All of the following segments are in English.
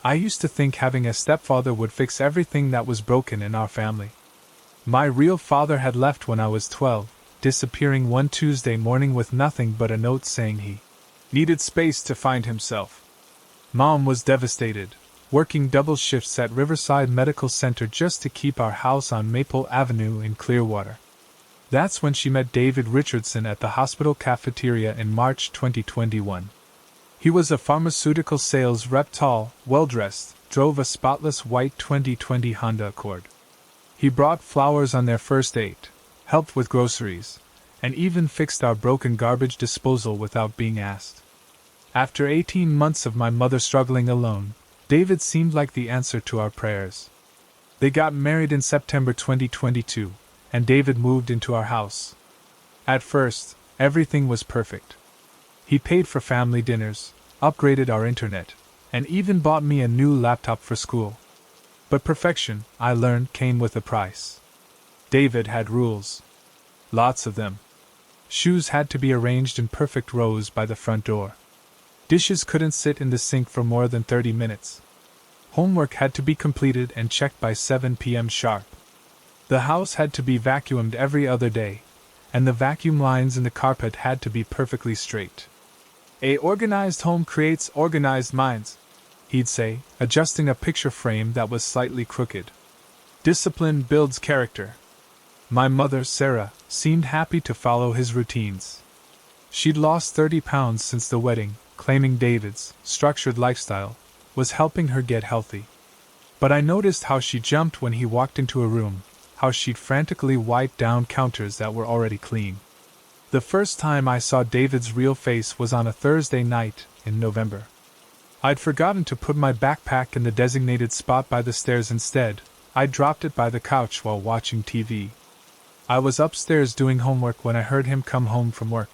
I used to think having a stepfather would fix everything that was broken in our family. My real father had left when I was 12, disappearing one Tuesday morning with nothing but a note saying he needed space to find himself. Mom was devastated, working double shifts at Riverside Medical Center just to keep our house on Maple Avenue in Clearwater. That's when she met David Richardson at the hospital cafeteria in March 2021. He was a pharmaceutical sales rep, tall, well-dressed, drove a spotless white 2020 Honda Accord. He brought flowers on their first date, helped with groceries, and even fixed our broken garbage disposal without being asked. After 18 months of my mother struggling alone, David seemed like the answer to our prayers. They got married in September 2022, and David moved into our house. At first, everything was perfect. He paid for family dinners, upgraded our internet, and even bought me a new laptop for school. But perfection, I learned, came with a price. David had rules. Lots of them. Shoes had to be arranged in perfect rows by the front door. Dishes couldn't sit in the sink for more than 30 minutes. Homework had to be completed and checked by 7 p.m. sharp. The house had to be vacuumed every other day, and the vacuum lines in the carpet had to be perfectly straight. "A organized home creates organized minds," he'd say, adjusting a picture frame that was slightly crooked. "Discipline builds character." My mother, Sarah, seemed happy to follow his routines. She'd lost 30 pounds since the wedding, claiming David's structured lifestyle was helping her get healthy. But I noticed how she jumped when he walked into a room, how she'd frantically wiped down counters that were already clean. The first time I saw David's real face was on a Thursday night in November. I'd forgotten to put my backpack in the designated spot by the stairs. Instead, I dropped it by the couch while watching TV. I was upstairs doing homework when I heard him come home from work.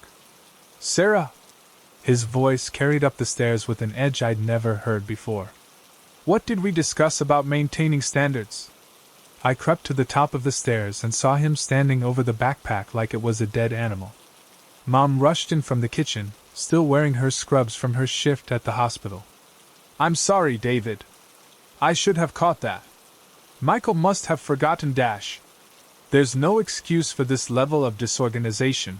"Sarah!" His voice carried up the stairs with an edge I'd never heard before. "What did we discuss about maintaining standards?" I crept to the top of the stairs and saw him standing over the backpack like it was a dead animal. Mom rushed in from the kitchen, still wearing her scrubs from her shift at the hospital. "I'm sorry, David. I should have caught that. Michael must have forgotten dash. There's no excuse for this level of disorganization."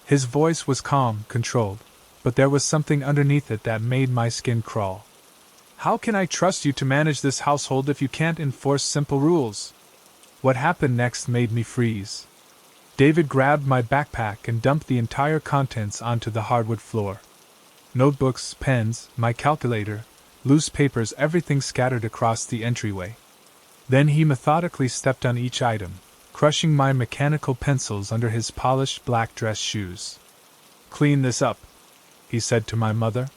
His voice was calm, controlled, but there was something underneath it that made my skin crawl. "How can I trust you to manage this household if you can't enforce simple rules?" What happened next made me freeze. David grabbed my backpack and dumped the entire contents onto the hardwood floor. Notebooks, pens, my calculator, loose papers, everything scattered across the entryway. Then he methodically stepped on each item, crushing my mechanical pencils under his polished black dress shoes. "Clean this up," he said to my mother.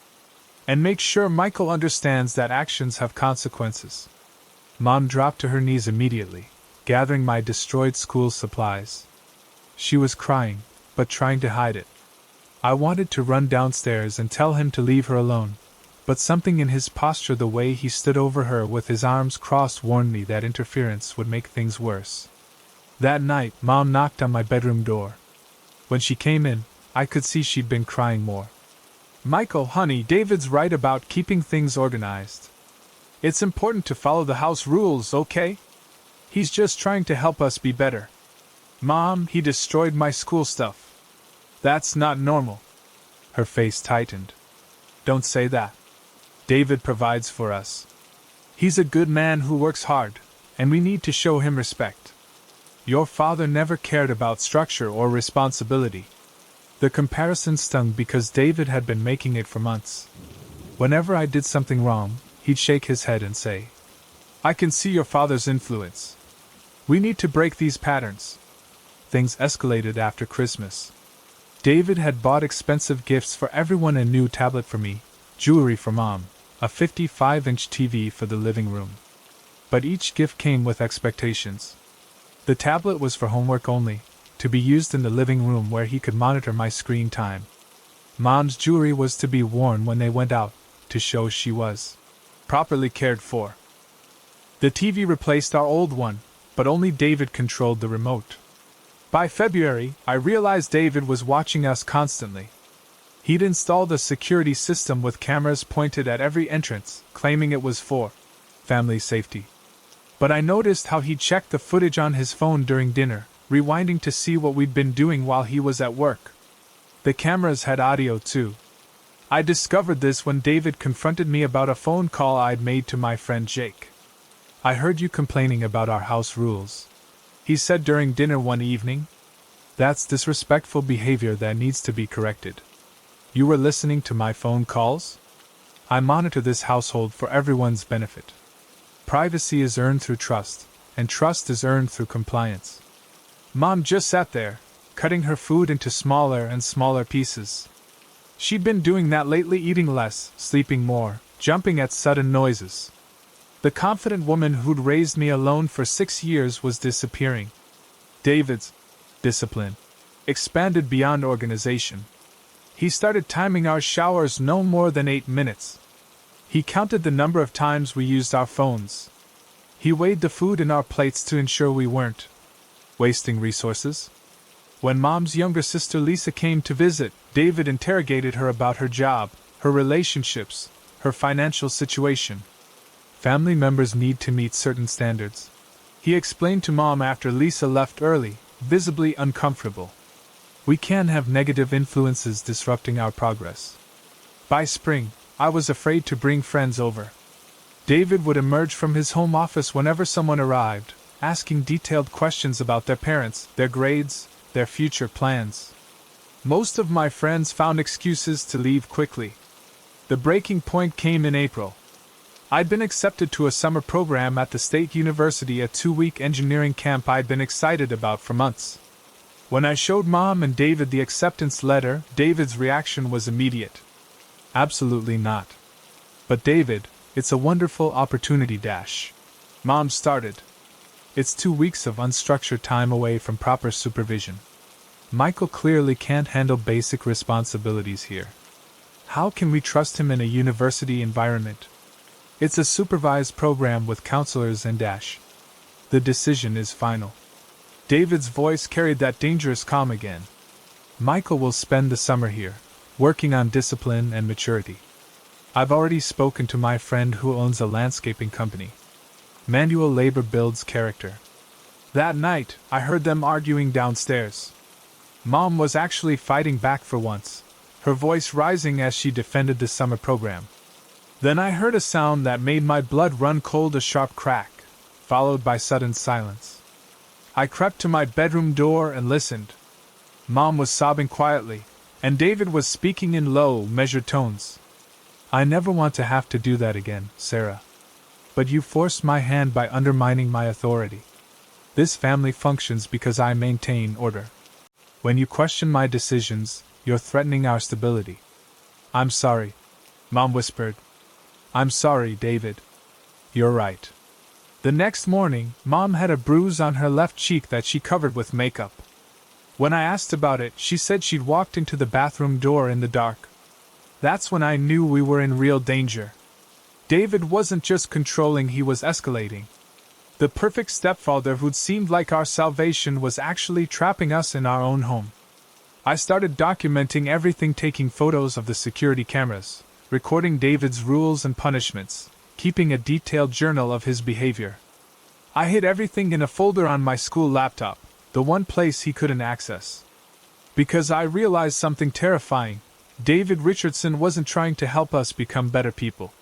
"And make sure Michael understands that actions have consequences." Mom dropped to her knees immediately, gathering my destroyed school supplies. She was crying, but trying to hide it. I wanted to run downstairs and tell him to leave her alone, but something in his posture, the way he stood over her with his arms crossed, warned me that interference would make things worse. That night, Mom knocked on my bedroom door. When she came in, I could see she'd been crying more. "Michael, honey, David's right about keeping things organized. It's important to follow the house rules, okay? He's just trying to help us be better. Mom, he destroyed my school stuff. That's not normal." Her face tightened. "Don't say that. David provides for us. He's a good man who works hard, and we need to show him respect. Your father never cared about structure or responsibility." The comparison stung because David had been making it for months. Whenever I did something wrong, he'd shake his head and say, "I can see your father's influence. We need to break these patterns." Things escalated after Christmas. David had bought expensive gifts for everyone: a new tablet for me, jewelry for Mom, a 55-inch TV for the living room. But each gift came with expectations. The tablet was for homework only, to be used in the living room where he could monitor my screen time. Mom's jewelry was to be worn when they went out, to show she was properly cared for. The TV replaced our old one, but only David controlled the remote. By February, I realized David was watching us constantly. He'd installed a security system with cameras pointed at every entrance, claiming it was for family safety. But I noticed how he checked the footage on his phone during dinner, rewinding to see what we'd been doing while he was at work. The cameras had audio too. I discovered this when David confronted me about a phone call I'd made to my friend Jake. "I heard you complaining about our house rules," he said during dinner one evening. "That's disrespectful behavior that needs to be corrected. You were listening to my phone calls? I monitor this household for everyone's benefit. Privacy is earned through trust, and trust is earned through compliance." Mom just sat there, cutting her food into smaller and smaller pieces. She'd been doing that lately, eating less, sleeping more, jumping at sudden noises. The confident woman who'd raised me alone for 6 years was disappearing. David's discipline expanded beyond organization. He started timing our showers no more than 8 minutes. He counted the number of times we used our phones. He weighed the food in our plates to ensure we weren't wasting resources. When Mom's younger sister Lisa came to visit, David interrogated her about her job, her relationships, her financial situation. Family members need to meet certain standards, he explained to Mom after Lisa left early, visibly uncomfortable. We can't have negative influences disrupting our progress. By spring, I was afraid to bring friends over. David would emerge from his home office whenever someone arrived, asking detailed questions about their parents, their grades, their future plans. Most of my friends found excuses to leave quickly. The breaking point came in April. I'd been accepted to a summer program at the State University, a 2-week engineering camp I'd been excited about for months. When I showed Mom and David the acceptance letter, David's reaction was immediate. "Absolutely not." "But David, it's a wonderful opportunity dash." Mom started. "It's 2 weeks of unstructured time away from proper supervision. Michael clearly can't handle basic responsibilities here. How can we trust him in a university environment? It's a supervised program with counselors and dash. The decision is final." David's voice carried that dangerous calm again. "Michael will spend the summer here, working on discipline and maturity. I've already spoken to my friend who owns a landscaping company. Manual labor builds character." That night, I heard them arguing downstairs. Mom was actually fighting back for once, her voice rising as she defended the summer program. Then I heard a sound that made my blood run cold, a sharp crack, followed by sudden silence. I crept to my bedroom door and listened. Mom was sobbing quietly, and David was speaking in low, measured tones. "I never want to have to do that again, Sarah. But you forced my hand by undermining my authority. This family functions because I maintain order. When you question my decisions, you're threatening our stability." "I'm sorry," Mom whispered. "I'm sorry, David." "You're right." The next morning, Mom had a bruise on her left cheek that she covered with makeup. When I asked about it, she said she'd walked into the bathroom door in the dark. That's when I knew we were in real danger. David wasn't just controlling, he was escalating. The perfect stepfather who'd seemed like our salvation was actually trapping us in our own home. I started documenting everything, taking photos of the security cameras, recording David's rules and punishments, keeping a detailed journal of his behavior. I hid everything in a folder on my school laptop, the one place he couldn't access. Because I realized something terrifying. David Richardson wasn't trying to help us become better people.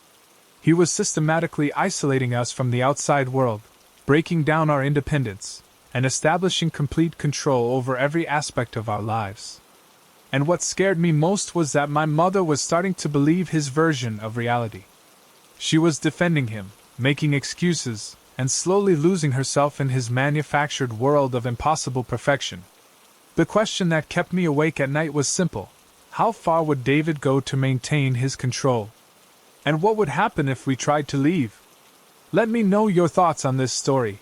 He was systematically isolating us from the outside world, breaking down our independence, and establishing complete control over every aspect of our lives. And what scared me most was that my mother was starting to believe his version of reality. She was defending him, making excuses, and slowly losing herself in his manufactured world of impossible perfection. The question that kept me awake at night was simple: how far would David go to maintain his control? And what would happen if we tried to leave? Let me know your thoughts on this story.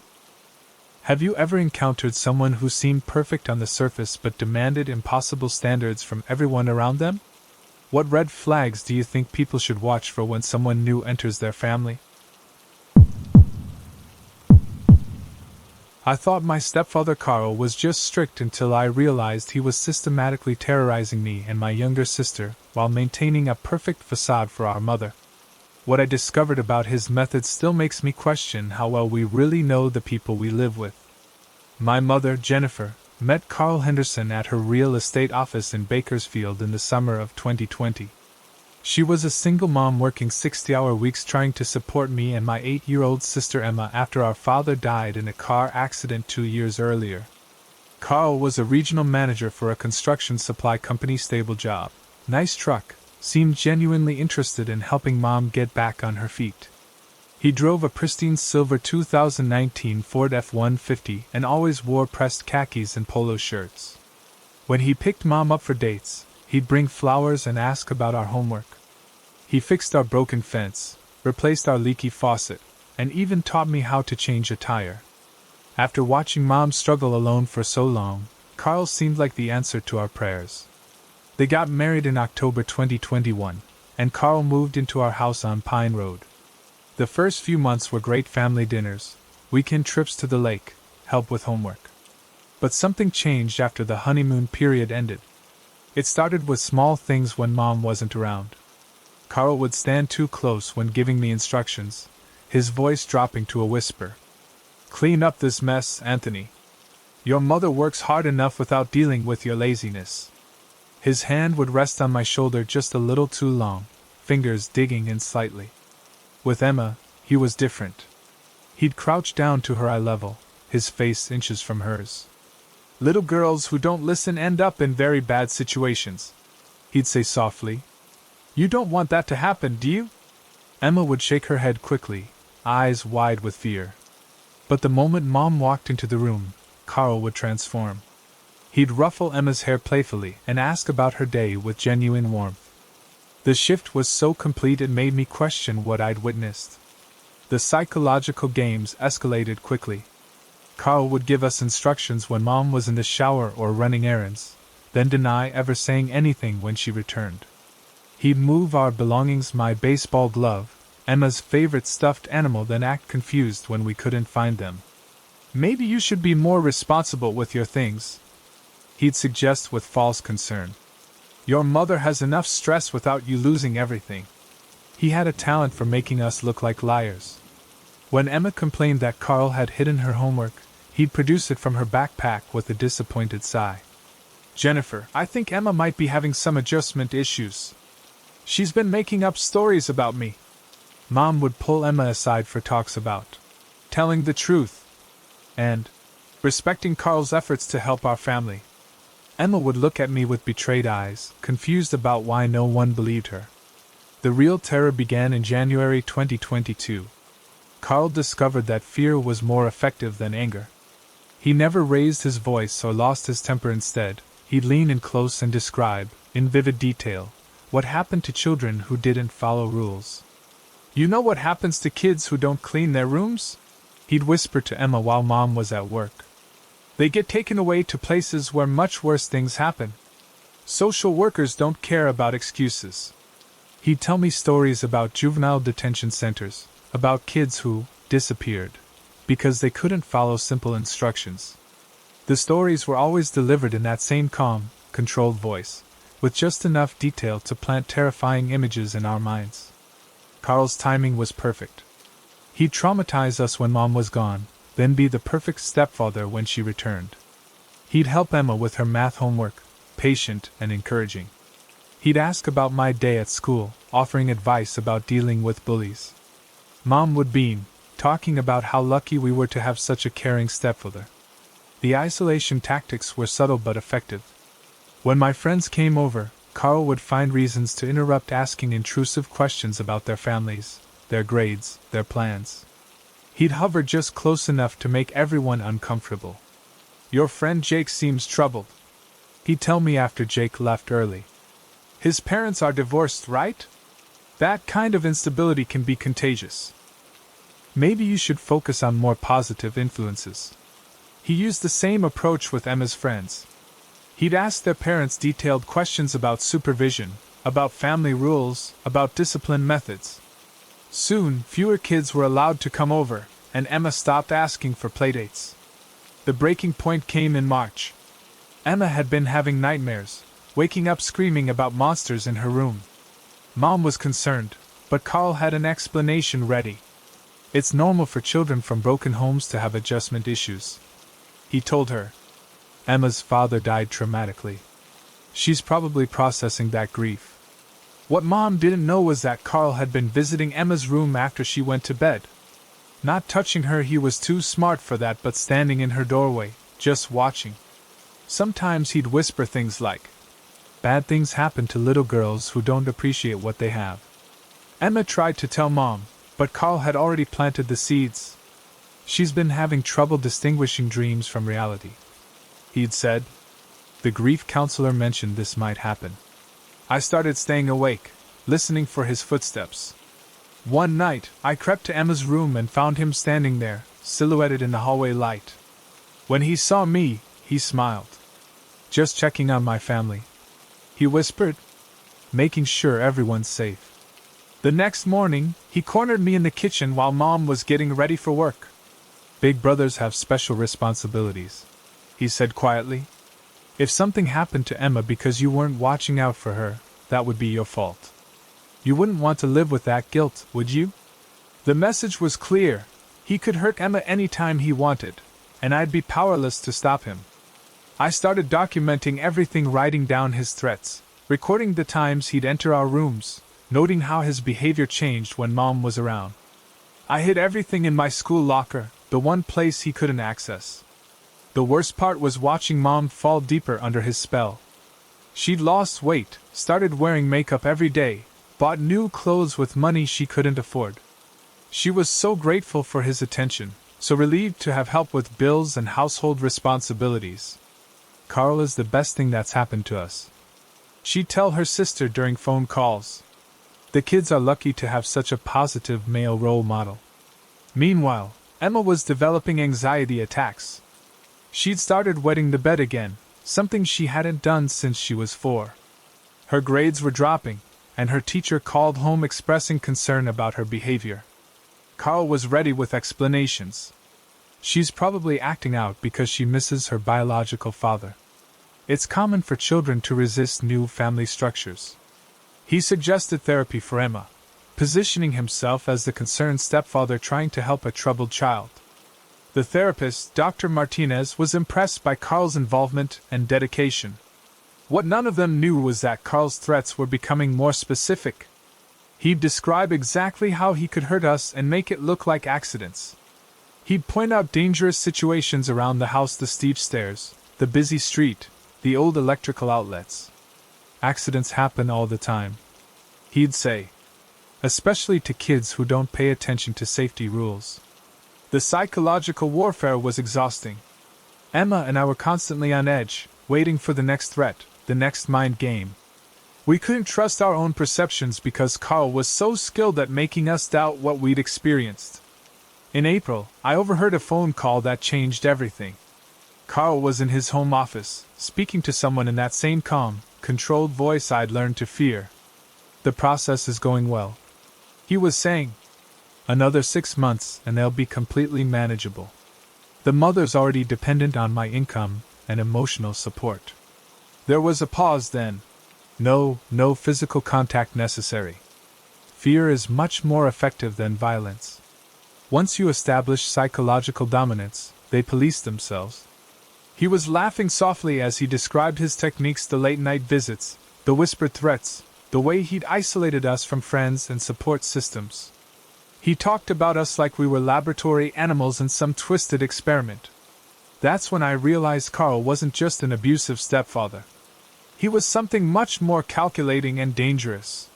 Have you ever encountered someone who seemed perfect on the surface but demanded impossible standards from everyone around them? What red flags do you think people should watch for when someone new enters their family? I thought my stepfather Carl was just strict until I realized he was systematically terrorizing me and my younger sister while maintaining a perfect facade for our mother. What I discovered about his methods still makes me question how well we really know the people we live with. My mother, Jennifer, met Carl Henderson at her real estate office in Bakersfield in the summer of 2020. She was a single mom working 60-hour weeks trying to support me and my 8-year-old sister Emma after our father died in a car accident 2 years earlier. Carl was a regional manager for a construction supply company. Stable job, nice truck, seemed genuinely interested in helping Mom get back on her feet. He drove a pristine silver 2019 Ford F-150 and always wore pressed khakis and polo shirts. When he picked Mom up for dates, he'd bring flowers and ask about our homework. He fixed our broken fence, replaced our leaky faucet, and even taught me how to change a tire. After watching Mom struggle alone for so long, Carl seemed like the answer to our prayers. They got married in October 2021, and Carl moved into our house on Pine Road. The first few months were great: family dinners, weekend trips to the lake, help with homework. But something changed after the honeymoon period ended. It started with small things when Mom wasn't around. Carl would stand too close when giving me instructions, his voice dropping to a whisper. "Clean up this mess, Anthony. Your mother works hard enough without dealing with your laziness." His hand would rest on my shoulder just a little too long, fingers digging in slightly. With Emma, he was different. He'd crouch down to her eye level, his face inches from hers. "Little girls who don't listen end up in very bad situations," he'd say softly. "You don't want that to happen, do you?" Emma would shake her head quickly, eyes wide with fear. But the moment Mom walked into the room, Carl would transform. He'd ruffle Emma's hair playfully and ask about her day with genuine warmth. The shift was so complete it made me question what I'd witnessed. The psychological games escalated quickly. Carl would give us instructions when Mom was in the shower or running errands, then deny ever saying anything when she returned. He'd move our belongings, my baseball glove, Emma's favorite stuffed animal, then act confused when we couldn't find them. "Maybe you should be more responsible with your things," he'd suggest with false concern. "Your mother has enough stress without you losing everything." He had a talent for making us look like liars. When Emma complained that Carl had hidden her homework, he'd produce it from her backpack with a disappointed sigh. "Jennifer, I think Emma might be having some adjustment issues. She's been making up stories about me." Mom would pull Emma aside for talks about telling the truth and respecting Carl's efforts to help our family. Emma would look at me with betrayed eyes, confused about why no one believed her. The real terror began in January 2022. Carl discovered that fear was more effective than anger. He never raised his voice or lost his temper. Instead, he'd lean in close and describe, in vivid detail, what happened to children who didn't follow rules. "You know what happens to kids who don't clean their rooms?" he'd whisper to Emma while Mom was at work. "They get taken away to places where much worse things happen. Social workers don't care about excuses." He'd tell me stories about juvenile detention centers, about kids who disappeared because they couldn't follow simple instructions. The stories were always delivered in that same calm, controlled voice, with just enough detail to plant terrifying images in our minds. Carl's timing was perfect. He'd traumatize us when Mom was gone, then be the perfect stepfather when she returned. He'd help Emma with her math homework, patient and encouraging. He'd ask about my day at school, offering advice about dealing with bullies. Mom would beam, talking about how lucky we were to have such a caring stepfather. The isolation tactics were subtle but effective. When my friends came over, Carl would find reasons to interrupt, asking intrusive questions about their families, their grades, their plans. He'd hover just close enough to make everyone uncomfortable. "Your friend Jake seems troubled," he'd tell me after Jake left early. "His parents are divorced, right? That kind of instability can be contagious. Maybe you should focus on more positive influences." He used the same approach with Emma's friends. He'd ask their parents detailed questions about supervision, about family rules, about discipline methods. Soon, fewer kids were allowed to come over, and Emma stopped asking for playdates. The breaking point came in March. Emma had been having nightmares, waking up screaming about monsters in her room. Mom was concerned, but Carl had an explanation ready. It's normal for children from broken homes to have adjustment issues, he told her. Emma's father died traumatically. She's probably processing that grief. What Mom didn't know was that Carl had been visiting Emma's room after she went to bed. Not touching her, he was too smart for that, but standing in her doorway, just watching. Sometimes he'd whisper things like, "Bad things happen to little girls who don't appreciate what they have." Emma tried to tell Mom, but Carl had already planted the seeds. "She's been having trouble distinguishing dreams from reality," he'd said. The grief counselor mentioned this might happen. I started staying awake, listening for his footsteps. One night, I crept to Emma's room and found him standing there, silhouetted in the hallway light. When he saw me, he smiled. "Just checking on my family," he whispered, "making sure everyone's safe." The next morning, he cornered me in the kitchen while Mom was getting ready for work. "Big brothers have special responsibilities," he said quietly. "If something happened to Emma because you weren't watching out for her, that would be your fault. You wouldn't want to live with that guilt, would you?" The message was clear. He could hurt Emma anytime he wanted, and I'd be powerless to stop him. I started documenting everything, writing down his threats, recording the times he'd enter our rooms, noting how his behavior changed when Mom was around. I hid everything in my school locker, the one place he couldn't access. The worst part was watching Mom fall deeper under his spell. She'd lost weight, started wearing makeup every day, bought new clothes with money she couldn't afford. She was so grateful for his attention, so relieved to have help with bills and household responsibilities. "Carl is the best thing that's happened to us," she'd tell her sister during phone calls. "The kids are lucky to have such a positive male role model." Meanwhile, Emma was developing anxiety attacks. She'd started wetting the bed again, something she hadn't done since she was 4. Her grades were dropping, and her teacher called home expressing concern about her behavior. Carl was ready with explanations. "She's probably acting out because she misses her biological father. It's common for children to resist new family structures." He suggested therapy for Emma, positioning himself as the concerned stepfather trying to help a troubled child. The therapist, Dr. Martinez, was impressed by Carl's involvement and dedication. What none of them knew was that Carl's threats were becoming more specific. He'd describe exactly how he could hurt us and make it look like accidents. He'd point out dangerous situations around the house: the steep stairs, the busy street, the old electrical outlets. "Accidents happen all the time," he'd say. "Especially to kids who don't pay attention to safety rules." The psychological warfare was exhausting. Emma and I were constantly on edge, waiting for the next threat, the next mind game. We couldn't trust our own perceptions because Carl was so skilled at making us doubt what we'd experienced. In April, I overheard a phone call that changed everything. Carl was in his home office, speaking to someone in that same calm, controlled voice I'd learned to fear. "The process is going well," he was saying. "Another 6 months and they'll be completely manageable. The mother's already dependent on my income and emotional support." There was a pause then. No physical contact necessary. Fear is much more effective than violence. Once you establish psychological dominance, they police themselves. He was laughing softly as he described his techniques: the late-night visits, the whispered threats, the way he'd isolated us from friends and support systems. He talked about us like we were laboratory animals in some twisted experiment. That's when I realized Carl wasn't just an abusive stepfather. He was something much more calculating and dangerous.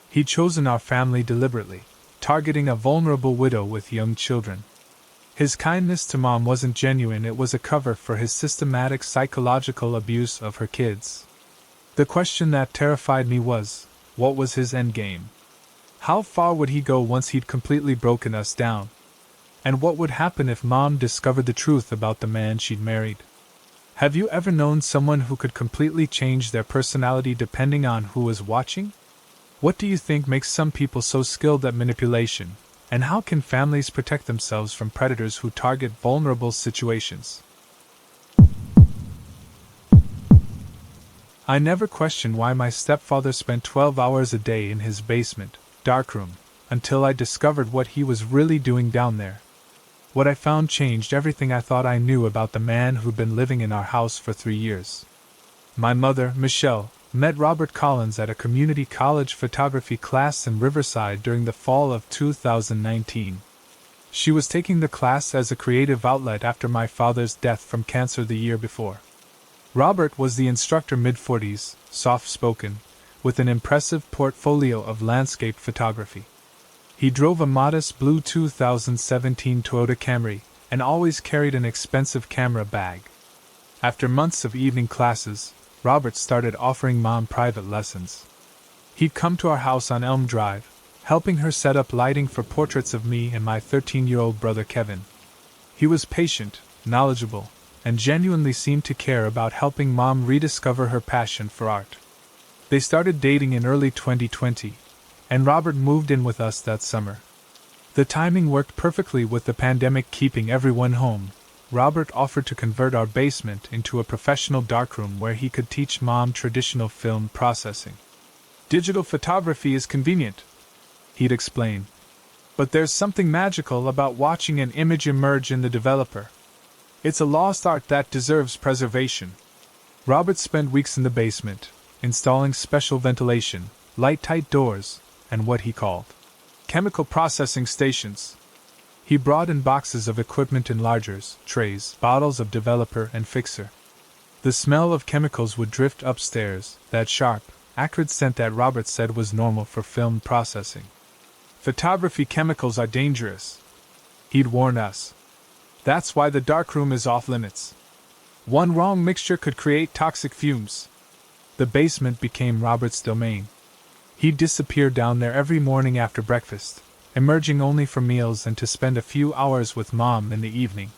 He'd chosen our family deliberately, targeting a vulnerable widow with young children. His kindness to Mom wasn't genuine, it was a cover for his systematic psychological abuse of her kids. The question that terrified me was, what was his endgame? How far would he go once he'd completely broken us down? And what would happen if Mom discovered the truth about the man she'd married? Have you ever known someone who could completely change their personality depending on who was watching? What do you think makes some people so skilled at manipulation, And how can families protect themselves from predators who target vulnerable situations? I never questioned why my stepfather spent 12 hours a day in his basement, darkroom, until I discovered what he was really doing down there. What I found changed everything I thought I knew about the man who'd been living in our house for 3 years. My mother, Michelle, met Robert Collins at a community college photography class in Riverside during the fall of 2019. She was taking the class as a creative outlet after my father's death from cancer the year before. Robert was the instructor, mid-40s, soft-spoken, with an impressive portfolio of landscape photography. He drove a modest blue 2017 Toyota Camry and always carried an expensive camera bag. After months of evening classes, Robert started offering Mom private lessons. He'd come to our house on Elm Drive, helping her set up lighting for portraits of me and my 13-year-old brother Kevin. He was patient, knowledgeable, and genuinely seemed to care about helping Mom rediscover her passion for art. They started dating in early 2020, and Robert moved in with us that summer. The timing worked perfectly with the pandemic keeping everyone home. Robert offered to convert our basement into a professional darkroom where he could teach Mom traditional film processing. "Digital photography is convenient," he'd explain. "But there's something magical about watching an image emerge in the developer. It's a lost art that deserves preservation." Robert spent weeks in the basement, installing special ventilation, light-tight doors, and what he called chemical processing stations. He brought in boxes of equipment enlargers, trays, bottles of developer and fixer. The smell of chemicals would drift upstairs, that sharp, acrid scent that Robert said was normal for film processing. "Photography chemicals are dangerous," he'd warn us. "That's why the darkroom is off limits. One wrong mixture could create toxic fumes." The basement became Robert's domain. He'd disappear down there every morning after breakfast, emerging only for meals and to spend a few hours with Mom in the evening.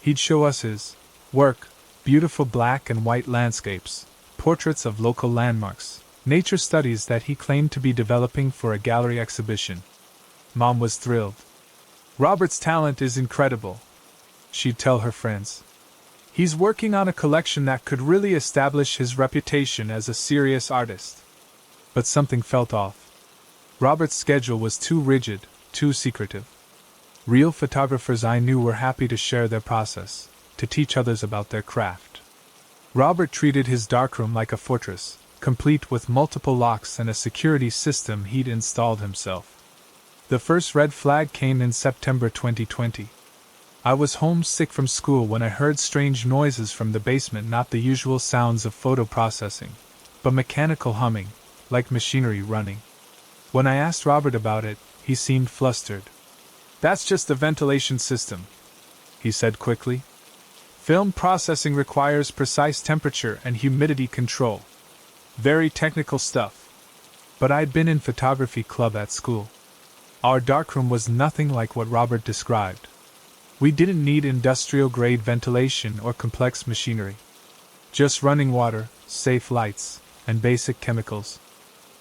He'd show us his work, beautiful black and white landscapes, portraits of local landmarks, nature studies that he claimed to be developing for a gallery exhibition. Mom was thrilled. "Robert's talent is incredible," she'd tell her friends. "He's working on a collection that could really establish his reputation as a serious artist." But something felt off. Robert's schedule was too rigid, too secretive. Real photographers I knew were happy to share their process, to teach others about their craft. Robert treated his darkroom like a fortress, complete with multiple locks and a security system he'd installed himself. The first red flag came in September 2020. I was homesick from school when I heard strange noises from the basement, not the usual sounds of photo processing, but mechanical humming, like machinery running. When I asked Robert about it, he seemed flustered. "That's just the ventilation system," he said quickly. "Film processing requires precise temperature and humidity control. Very technical stuff." But I'd been in photography club at school. Our darkroom was nothing like what Robert described. We didn't need industrial-grade ventilation or complex machinery. Just running water, safe lights, and basic chemicals.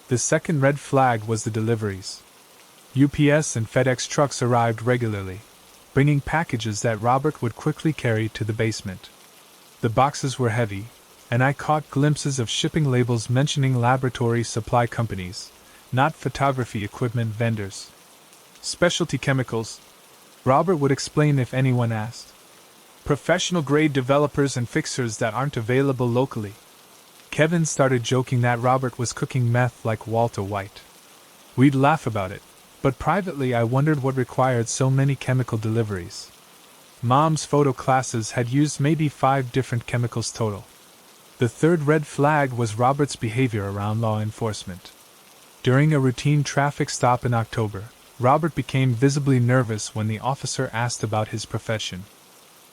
The second red flag was the deliveries. UPS and FedEx trucks arrived regularly, bringing packages that Robert would quickly carry to the basement. The boxes were heavy, and I caught glimpses of shipping labels mentioning laboratory supply companies, not photography equipment vendors. "Specialty chemicals," Robert would explain if anyone asked. "Professional-grade developers and fixers that aren't available locally." Kevin started joking that Robert was cooking meth like Walter White. We'd laugh about it, but privately I wondered what required so many chemical deliveries. Mom's photo classes had used maybe 5 different chemicals total. The third red flag was Robert's behavior around law enforcement. During a routine traffic stop in October, Robert became visibly nervous when the officer asked about his profession.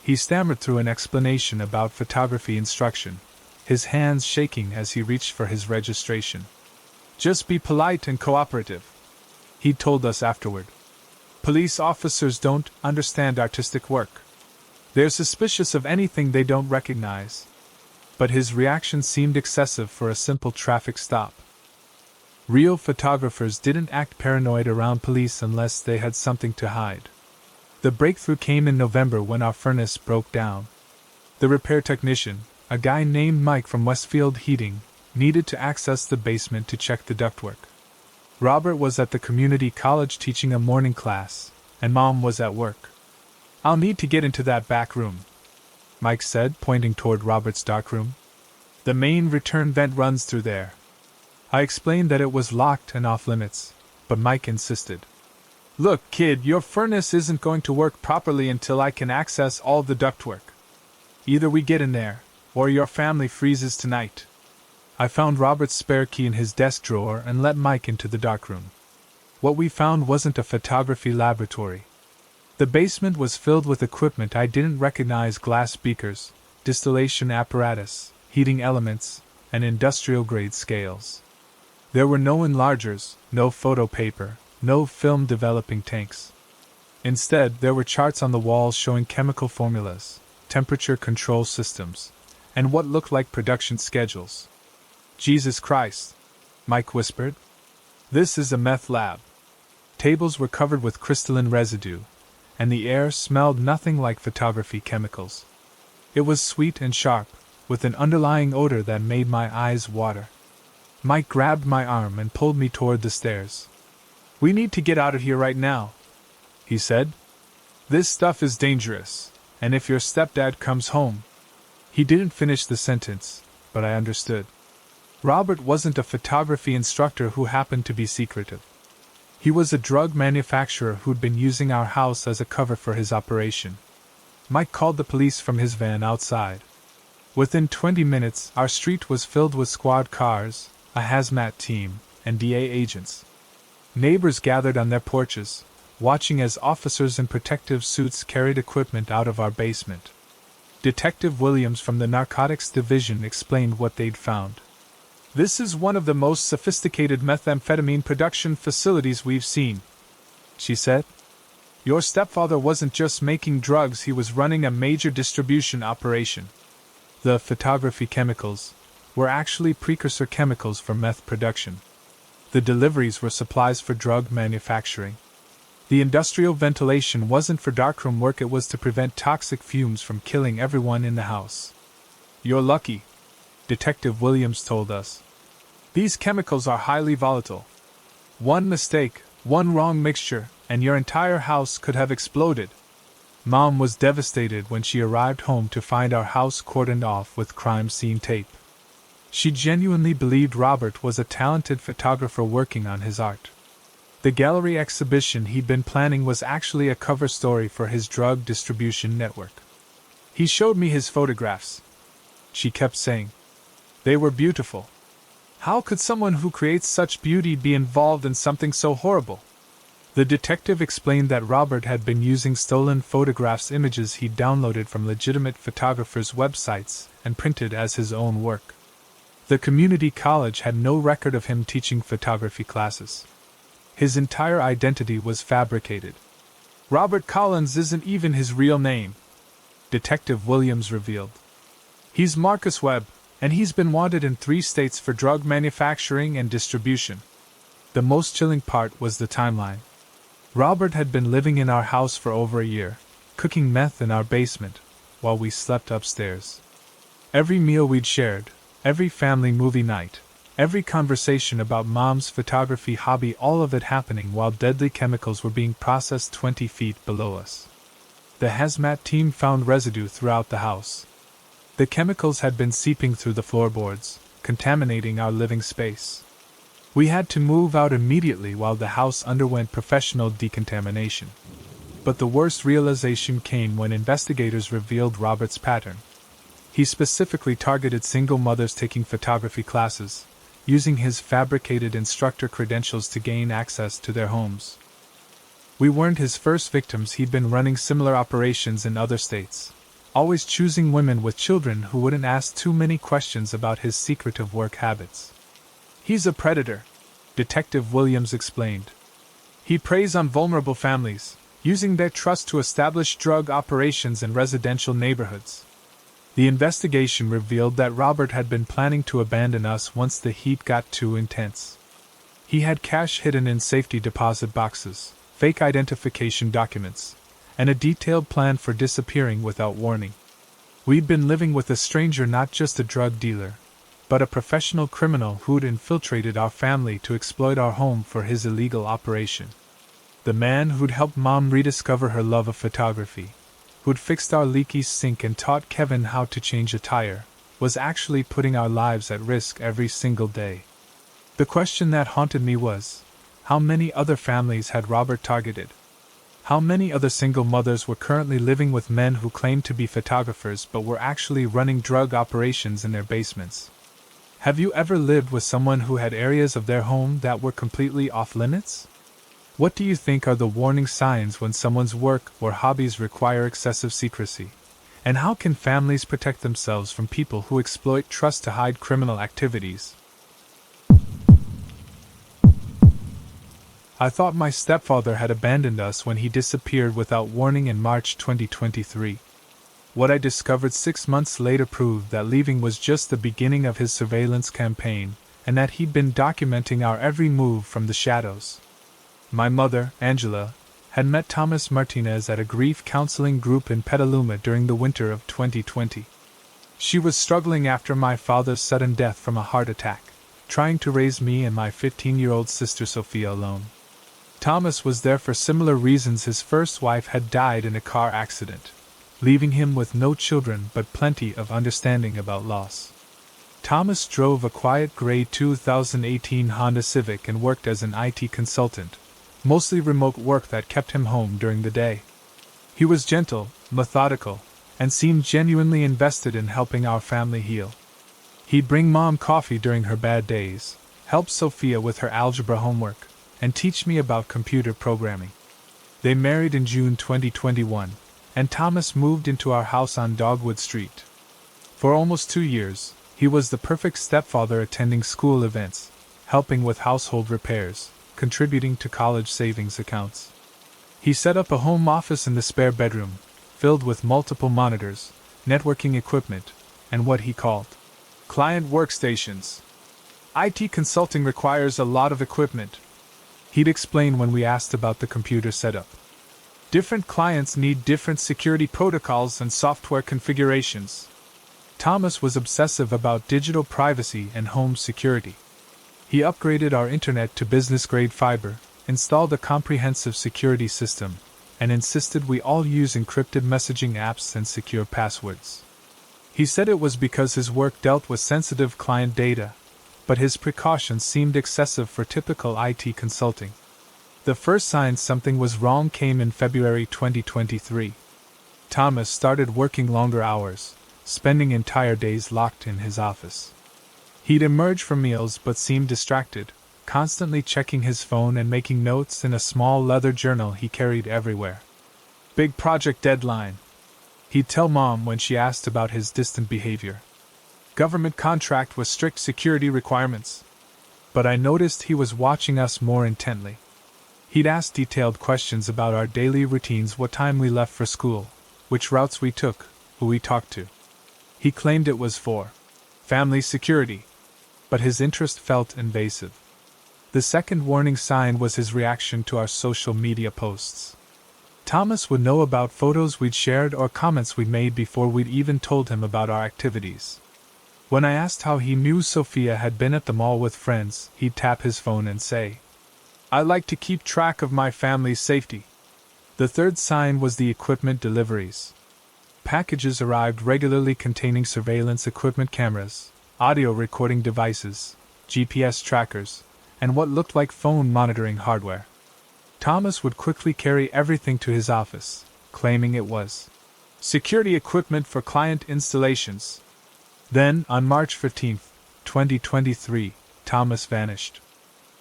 He stammered through an explanation about photography instruction, his hands shaking as he reached for his registration. "Just be polite and cooperative," he told us afterward. "Police officers don't understand artistic work. They're suspicious of anything they don't recognize." But his reaction seemed excessive for a simple traffic stop. Real photographers didn't act paranoid around police unless they had something to hide. The breakthrough came in November when our furnace broke down. The repair technician, a guy named Mike from Westfield Heating, needed to access the basement to check the ductwork. Robert was at the community college teaching a morning class, and Mom was at work. "I'll need to get into that back room," Mike said, pointing toward Robert's darkroom. "The main return vent runs through there." I explained that it was locked and off limits, but Mike insisted. "Look, kid, your furnace isn't going to work properly until I can access all the ductwork. Either we get in there, or your family freezes tonight." I found Robert's spare key in his desk drawer and let Mike into the darkroom. What we found wasn't a photography laboratory. The basement was filled with equipment I didn't recognize: glass beakers, distillation apparatus, heating elements, and industrial-grade scales. There were no enlargers, no photo paper, no film developing tanks. Instead, there were charts on the walls showing chemical formulas, temperature control systems, and what looked like production schedules. "Jesus Christ," Mike whispered. "This is a meth lab." Tables were covered with crystalline residue, and the air smelled nothing like photography chemicals. It was sweet and sharp, with an underlying odor that made my eyes water. Mike grabbed my arm and pulled me toward the stairs. "We need to get out of here right now," he said. "This stuff is dangerous, and if your stepdad comes home—" He didn't finish the sentence, but I understood. Robert wasn't a photography instructor who happened to be secretive. He was a drug manufacturer who'd been using our house as a cover for his operation. Mike called the police from his van outside. Within 20 minutes, our street was filled with squad cars, a hazmat team, and DA agents. Neighbors gathered on their porches, watching as officers in protective suits carried equipment out of our basement. Detective Williams from the Narcotics Division explained what they'd found. "This is one of the most sophisticated methamphetamine production facilities we've seen," she said. "Your stepfather wasn't just making drugs, he was running a major distribution operation." The photography chemicals were actually precursor chemicals for meth production. The deliveries were supplies for drug manufacturing. The industrial ventilation wasn't for darkroom work, it was to prevent toxic fumes from killing everyone in the house. "You're lucky," Detective Williams told us. "These chemicals are highly volatile. One mistake, one wrong mixture, and your entire house could have exploded." Mom was devastated when she arrived home to find our house cordoned off with crime scene tape. She genuinely believed Robert was a talented photographer working on his art. The gallery exhibition he'd been planning was actually a cover story for his drug distribution network. "He showed me his photographs," she kept saying. "They were beautiful. How could someone who creates such beauty be involved in something so horrible?" The detective explained that Robert had been using stolen photographs, images he'd downloaded from legitimate photographers' websites, and printed as his own work. The community college had no record of him teaching photography classes. His entire identity was fabricated. "Robert Collins isn't even his real name," Detective Williams revealed. "He's Marcus Webb, and he's been wanted in 3 states for drug manufacturing and distribution." The most chilling part was the timeline. Robert had been living in our house for over a year, cooking meth in our basement, while we slept upstairs. Every meal we'd shared, every family movie night, every conversation about Mom's photography hobby, all of it happening while deadly chemicals were being processed 20 feet below us. The hazmat team found residue throughout the house. The chemicals had been seeping through the floorboards, contaminating our living space. We had to move out immediately while the house underwent professional decontamination. But the worst realization came when investigators revealed Robert's pattern. He specifically targeted single mothers taking photography classes, using his fabricated instructor credentials to gain access to their homes. We weren't his first victims, he'd been running similar operations in other states, always choosing women with children who wouldn't ask too many questions about his secretive work habits. "He's a predator," Detective Williams explained. "He preys on vulnerable families, using their trust to establish drug operations in residential neighborhoods." The investigation revealed that Robert had been planning to abandon us once the heat got too intense. He had cash hidden in safety deposit boxes, fake identification documents, and a detailed plan for disappearing without warning. We'd been living with a stranger, not just a drug dealer, but a professional criminal who'd infiltrated our family to exploit our home for his illegal operation. The man who'd helped Mom rediscover her love of photography, who'd fixed our leaky sink and taught Kevin how to change a tire, was actually putting our lives at risk every single day. The question that haunted me was, how many other families had Robert targeted? How many other single mothers were currently living with men who claimed to be photographers but were actually running drug operations in their basements? Have you ever lived with someone who had areas of their home that were completely off limits? What do you think are the warning signs when someone's work or hobbies require excessive secrecy? And how can families protect themselves from people who exploit trust to hide criminal activities? I thought my stepfather had abandoned us when he disappeared without warning in March 2023. What I discovered 6 months later proved that leaving was just the beginning of his surveillance campaign, and that he'd been documenting our every move from the shadows. My mother, Angela, had met Thomas Martinez at a grief counseling group in Petaluma during the winter of 2020. She was struggling after my father's sudden death from a heart attack, trying to raise me and my 15-year-old sister Sophia alone. Thomas was there for similar reasons. His first wife had died in a car accident, leaving him with no children but plenty of understanding about loss. Thomas drove a quiet gray 2018 Honda Civic and worked as an IT consultant, mostly remote work that kept him home during the day. He was gentle, methodical, and seemed genuinely invested in helping our family heal. He'd bring Mom coffee during her bad days, help Sophia with her algebra homework, and teach me about computer programming. They married in June 2021, and Thomas moved into our house on Dogwood Street. For almost 2 years, he was the perfect stepfather, attending school events, helping with household repairs, contributing to college savings accounts. He set up a home office in the spare bedroom, filled with multiple monitors, networking equipment, and what he called client workstations. IT consulting requires a lot of equipment, he'd explain when we asked about the computer setup. Different clients need different security protocols and software configurations. Thomas was obsessive about digital privacy and home security. He upgraded our internet to business-grade fiber, installed a comprehensive security system, and insisted we all use encrypted messaging apps and secure passwords. He said it was because his work dealt with sensitive client data, but his precautions seemed excessive for typical IT consulting. The first sign something was wrong came in February 2023. Thomas started working longer hours, spending entire days locked in his office. He'd emerge from meals but seemed distracted, constantly checking his phone and making notes in a small leather journal he carried everywhere. Big project deadline, he'd tell Mom when she asked about his distant behavior. Government contract with strict security requirements. But I noticed he was watching us more intently. He'd ask detailed questions about our daily routines, what time we left for school, which routes we took, who we talked to. He claimed it was for family security, but his interest felt invasive. The second warning sign was his reaction to our social media posts. Thomas would know about photos we'd shared or comments we'd made before we'd even told him about our activities. When I asked how he knew Sophia had been at the mall with friends, he'd tap his phone and say, "I like to keep track of my family's safety." The third sign was the equipment deliveries. Packages arrived regularly containing surveillance equipment, cameras, audio recording devices, GPS trackers, and what looked like phone monitoring hardware. Thomas would quickly carry everything to his office, claiming it was security equipment for client installations. Then, on March 15, 2023, Thomas vanished.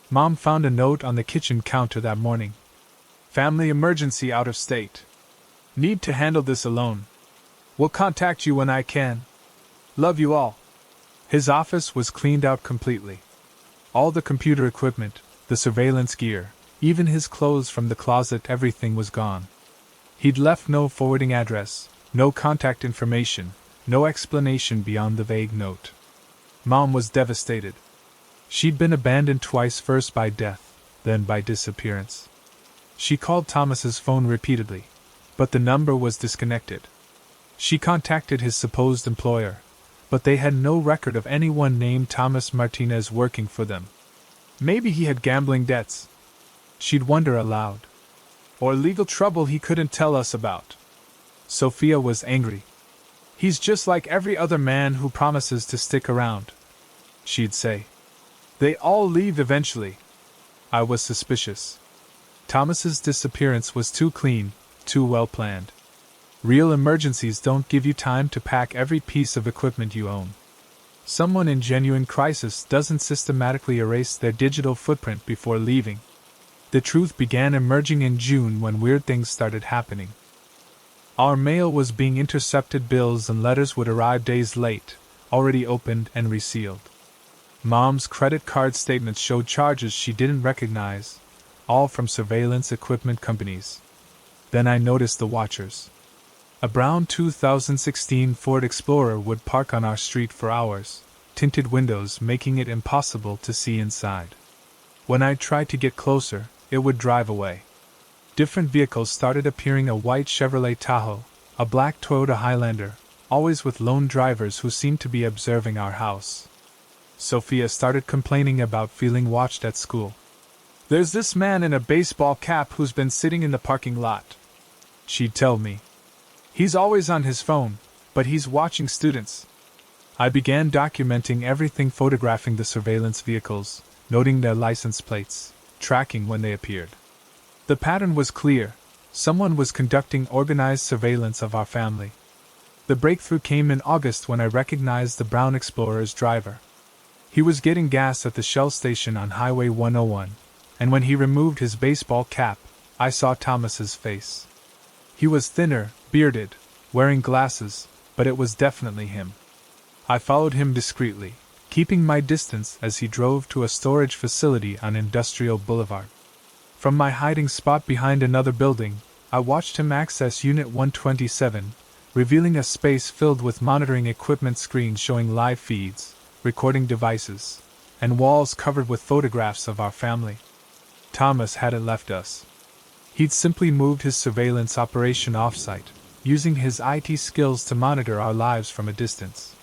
Mom found a note on the kitchen counter that morning. "Family emergency, out of state. Need to handle this alone. Will contact you when I can. Love you all." His office was cleaned out completely. All the computer equipment, the surveillance gear, even his clothes from the closet, everything was gone. He'd left no forwarding address, no contact information, no explanation beyond the vague note. Mom was devastated. She'd been abandoned twice, first by death, then by disappearance. She called Thomas's phone repeatedly, but the number was disconnected. She contacted his supposed employer, but they had no record of anyone named Thomas Martinez working for them. Maybe he had gambling debts, she'd wonder aloud, or legal trouble he couldn't tell us about. Sophia was angry. He's just like every other man who promises to stick around, she'd say. They all leave eventually. I was suspicious. Thomas's disappearance was too clean, too well planned. Real emergencies don't give you time to pack every piece of equipment you own. Someone in genuine crisis doesn't systematically erase their digital footprint before leaving. The truth began emerging in June when weird things started happening. Our mail was being intercepted, bills and letters would arrive days late, already opened and resealed. Mom's credit card statements showed charges she didn't recognize, all from surveillance equipment companies. Then I noticed the watchers. A brown 2016 Ford Explorer would park on our street for hours, tinted windows making it impossible to see inside. When I tried to get closer, it would drive away. Different vehicles started appearing: a white Chevrolet Tahoe, a black Toyota Highlander, always with lone drivers who seemed to be observing our house. Sophia started complaining about feeling watched at school. "There's this man in a baseball cap who's been sitting in the parking lot," she'd tell me. "He's always on his phone, but he's watching students." I began documenting everything, photographing the surveillance vehicles, noting their license plates, tracking when they appeared. The pattern was clear. Someone was conducting organized surveillance of our family. The breakthrough came in August when I recognized the brown Explorer's driver. He was getting gas at the Shell station on Highway 101, and when he removed his baseball cap, I saw Thomas's face. He was thinner, bearded, wearing glasses, but it was definitely him. I followed him discreetly, keeping my distance as he drove to a storage facility on Industrial Boulevard. From my hiding spot behind another building, I watched him access Unit 127, revealing a space filled with monitoring equipment, screens showing live feeds, recording devices, and walls covered with photographs of our family. Thomas hadn't left us. He'd simply moved his surveillance operation off-site, using his IT skills to monitor our lives from a distance.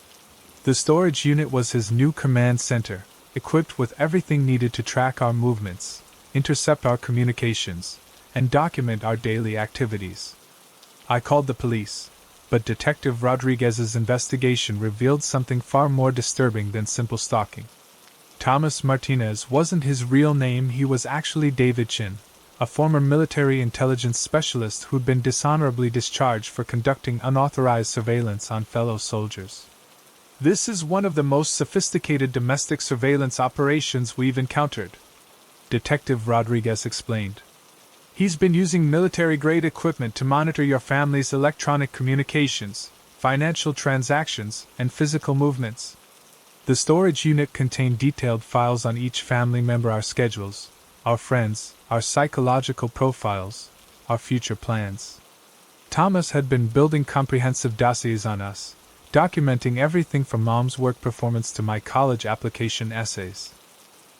The storage unit was his new command center, equipped with everything needed to track our movements, intercept our communications, and document our daily activities. I called the police, but Detective Rodriguez's investigation revealed something far more disturbing than simple stalking. Thomas Martinez wasn't his real name. He was actually David Chin, a former military intelligence specialist who'd been dishonorably discharged for conducting unauthorized surveillance on fellow soldiers. "This is one of the most sophisticated domestic surveillance operations we've encountered," Detective Rodriguez explained. "He's been using military-grade equipment to monitor your family's electronic communications, financial transactions, and physical movements." The storage unit contained detailed files on each family member: our schedules, our friends, our psychological profiles, our future plans. Thomas had been building comprehensive dossiers on us, documenting everything from Mom's work performance to my college application essays.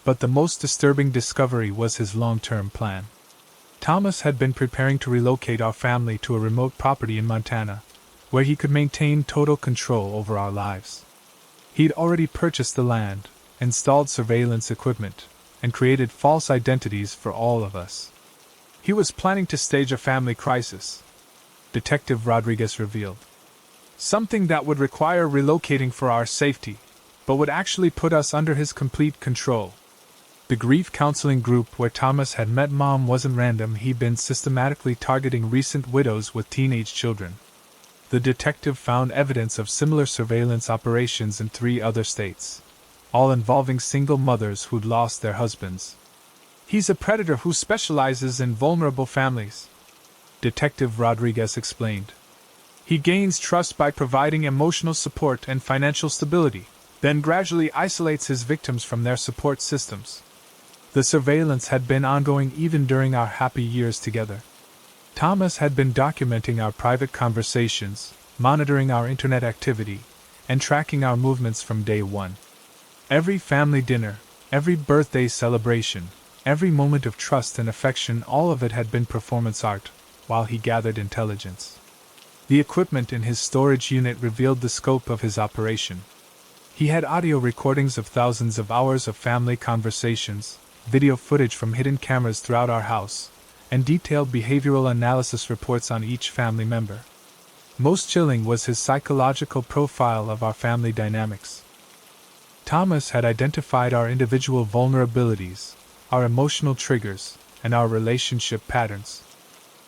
But the most disturbing discovery was his long-term plan. Thomas had been preparing to relocate our family to a remote property in Montana, where he could maintain total control over our lives. He'd already purchased the land, installed surveillance equipment, and created false identities for all of us. He was planning to stage a family crisis, Detective Rodriguez revealed. Something that would require relocating for our safety, but would actually put us under his complete control. The grief counseling group where Thomas had met Mom wasn't random. He'd been systematically targeting recent widows with teenage children. The detective found evidence of similar surveillance operations in 3 other states, all involving single mothers who'd lost their husbands. "He's a predator who specializes in vulnerable families," Detective Rodriguez explained. "He gains trust by providing emotional support and financial stability, then gradually isolates his victims from their support systems." The surveillance had been ongoing even during our happy years together. Thomas had been documenting our private conversations, monitoring our internet activity, and tracking our movements from day one. Every family dinner, Every birthday celebration, every moment of trust and affection, all of it had been performance art, while he gathered intelligence. The equipment in his storage unit revealed the scope of his operation. He had audio recordings of thousands of hours of family conversations, video footage from hidden cameras throughout our house, and detailed behavioral analysis reports on each family member. Most chilling was his psychological profile of our family dynamics. Thomas had identified our individual vulnerabilities, our emotional triggers, and our relationship patterns.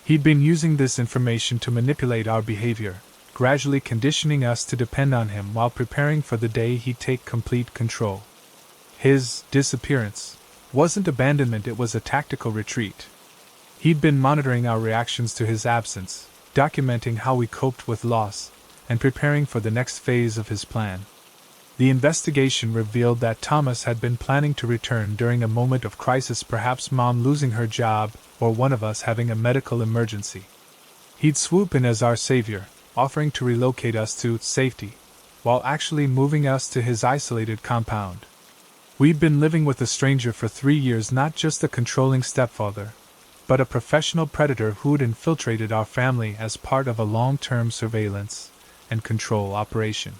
He'd been using this information to manipulate our behavior, gradually conditioning us to depend on him while preparing for the day he'd take complete control. His disappearance wasn't abandonment, it was a tactical retreat. He'd been monitoring our reactions to his absence, documenting how we coped with loss, and preparing for the next phase of his plan. The investigation revealed that Thomas had been planning to return during a moment of crisis, perhaps Mom losing her job or one of us having a medical emergency. He'd swoop in as our savior, offering to relocate us to safety, while actually moving us to his isolated compound. We'd been living with a stranger for 3 years, not just a controlling stepfather, but a professional predator who'd infiltrated our family as part of a long-term surveillance and control operation.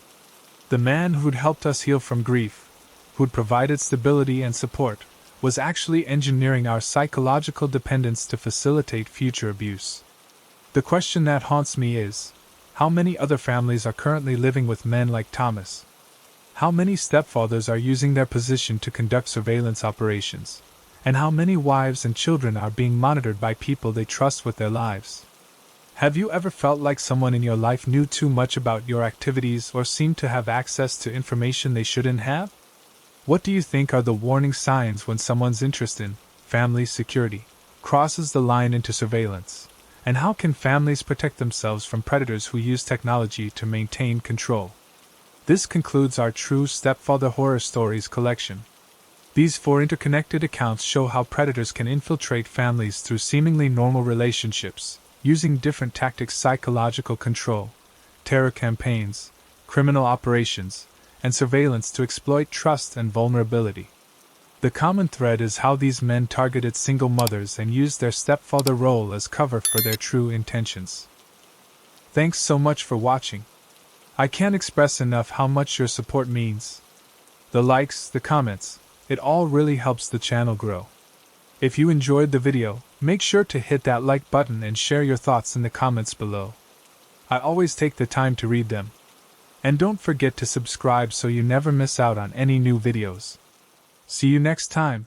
The man who'd helped us heal from grief, who'd provided stability and support, was actually engineering our psychological dependence to facilitate future abuse. The question that haunts me is, how many other families are currently living with men like Thomas? How many stepfathers are using their position to conduct surveillance operations? And how many wives and children are being monitored by people they trust with their lives? Have you ever felt like someone in your life knew too much about your activities or seemed to have access to information they shouldn't have? What do you think are the warning signs when someone's interest in family security crosses the line into surveillance? And how can families protect themselves from predators who use technology to maintain control? This concludes our True Stepfather Horror Stories collection. These 4 interconnected accounts show how predators can infiltrate families through seemingly normal relationships, using different tactics: psychological control, terror campaigns, criminal operations, and surveillance to exploit trust and vulnerability. The common thread is how these men targeted single mothers and used their stepfather role as cover for their true intentions. Thanks so much for watching. I can't express enough how much your support means. The likes, the comments, it all really helps the channel grow. If you enjoyed the video, make sure to hit that like button and share your thoughts in the comments below. I always take the time to read them. And don't forget to subscribe so you never miss out on any new videos. See you next time.